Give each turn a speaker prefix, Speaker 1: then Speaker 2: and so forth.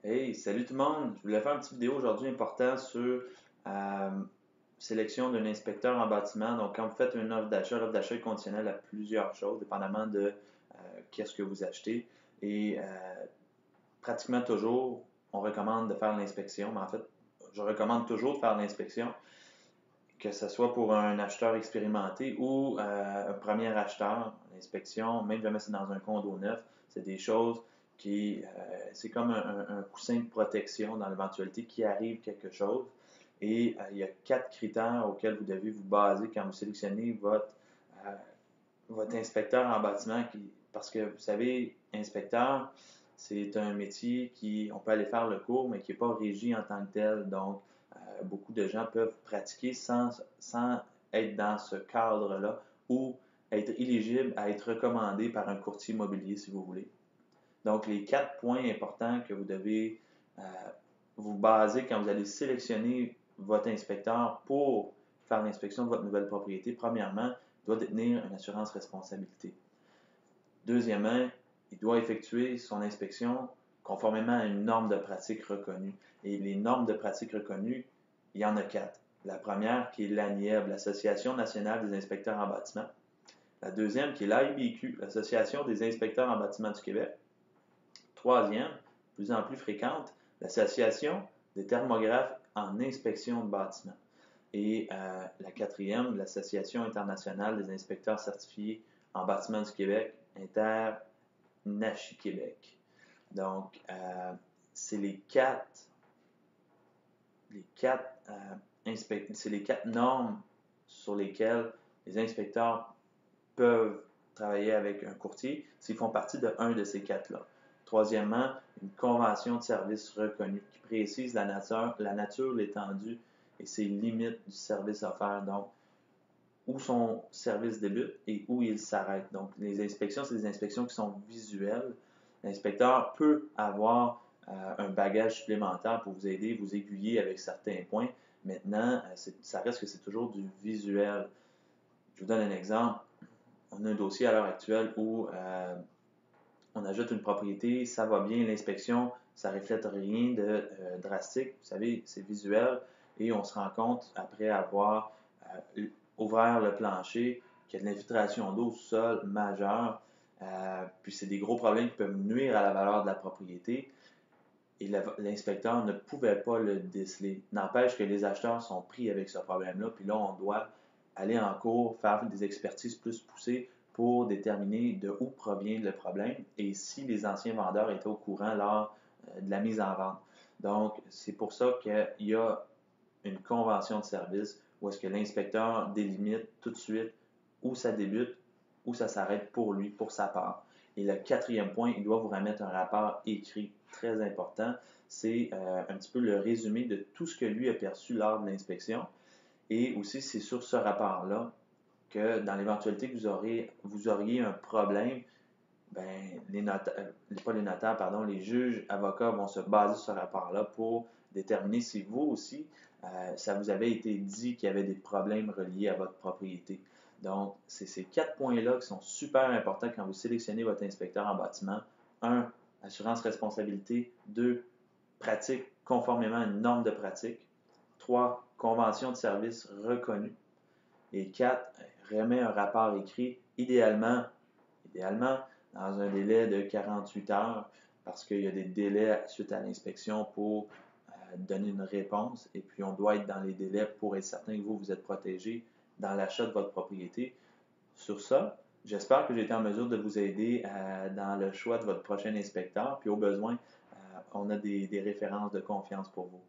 Speaker 1: Hey, salut tout le monde! Je voulais faire une petite vidéo aujourd'hui importante sur euh, sélection d'un inspecteur en bâtiment. Donc, quand vous faites une offre d'achat, l'offre d'achat est conditionnelle à plusieurs choses, dépendamment de qu'est-ce que vous achetez. Et pratiquement toujours, on recommande de faire l'inspection. Mais en fait, je recommande toujours de faire l'inspection, que ce soit pour un acheteur expérimenté ou un premier acheteur. L'inspection, même jamais c'est dans un condo neuf, c'est des choses c'est comme un coussin de protection dans l'éventualité qu'il arrive quelque chose. Et il y a 4 critères auxquels vous devez vous baser quand vous sélectionnez euh, votre inspecteur en bâtiment. Parce que vous savez, inspecteur, c'est un métier on peut aller faire le cours, mais qui n'est pas régi en tant que tel. Donc, beaucoup de gens peuvent pratiquer sans être dans ce cadre-là ou être éligible à être recommandé par un courtier immobilier, si vous voulez. Donc, les 4 points importants que vous devez euh, vous baser quand vous allez sélectionner votre inspecteur pour faire l'inspection de votre nouvelle propriété. Premièrement, il doit détenir une assurance responsabilité. Deuxièmement, il doit effectuer son inspection conformément à une norme de pratique reconnue. Et les normes de pratique reconnues, il y en a 4. La première qui est l'ANIEB, l'Association nationale des inspecteurs en bâtiment. La deuxième qui est l'AIBQ, l'Association des inspecteurs en bâtiment du Québec. Troisième, plus en plus fréquente, l'Association des thermographes en inspection de bâtiments. Et la quatrième, l'Association internationale des inspecteurs certifiés en bâtiment du Québec, InterNACHI Québec. Donc, c'est les quatre normes sur lesquelles les inspecteurs peuvent travailler avec un courtier s'ils font partie de un de ces quatre-là. Troisièmement, une convention de service reconnue qui précise la nature, l'étendue et ses limites du service offert. Donc, où son service débute et où il s'arrête. Donc, les inspections, c'est des inspections qui sont visuelles. L'inspecteur peut avoir un bagage supplémentaire pour vous aider, vous aiguiller avec certains points. Maintenant, ça reste que c'est toujours du visuel. Je vous donne un exemple. On a un dossier à l'heure actuelle où on ajoute une propriété, ça va bien, l'inspection, ça reflète rien de drastique. Vous savez, c'est visuel et on se rend compte, après avoir ouvert le plancher, qu'il y a de l'infiltration d'eau au sol majeure. Puis c'est des gros problèmes qui peuvent nuire à la valeur de la propriété. Et l'inspecteur ne pouvait pas le déceler. N'empêche que les acheteurs sont pris avec ce problème-là, puis là, on doit aller en cours, faire des expertises plus poussées pour déterminer de où provient le problème et si les anciens vendeurs étaient au courant lors de la mise en vente. Donc, c'est pour ça qu'il y a une convention de service où est-ce que l'inspecteur délimite tout de suite où ça débute, où ça s'arrête pour lui, pour sa part. Et le quatrième point, il doit vous remettre un rapport écrit très important. C'est un petit peu le résumé de tout ce que lui a perçu lors de l'inspection. Et aussi, c'est sur ce rapport-là que dans l'éventualité que vous auriez un problème, ben, pas les notaires, pardon, les juges, avocats vont se baser sur ce rapport-là pour déterminer si vous aussi, ça vous avait été dit qu'il y avait des problèmes reliés à votre propriété. Donc, c'est ces 4 points-là qui sont super importants quand vous sélectionnez votre inspecteur en bâtiment. Un, assurance responsabilité. Deux, pratique conformément à une norme de pratique. Trois, convention de service reconnue. Et quatre, remet un rapport écrit, idéalement dans un délai de 48 heures, parce qu'il y a des délais suite à l'inspection pour donner une réponse, et puis on doit être dans les délais pour être certain que vous êtes protégé dans l'achat de votre propriété. Sur ça, j'espère que j'ai été en mesure de vous aider dans le choix de votre prochain inspecteur, puis au besoin, on a des références de confiance pour vous.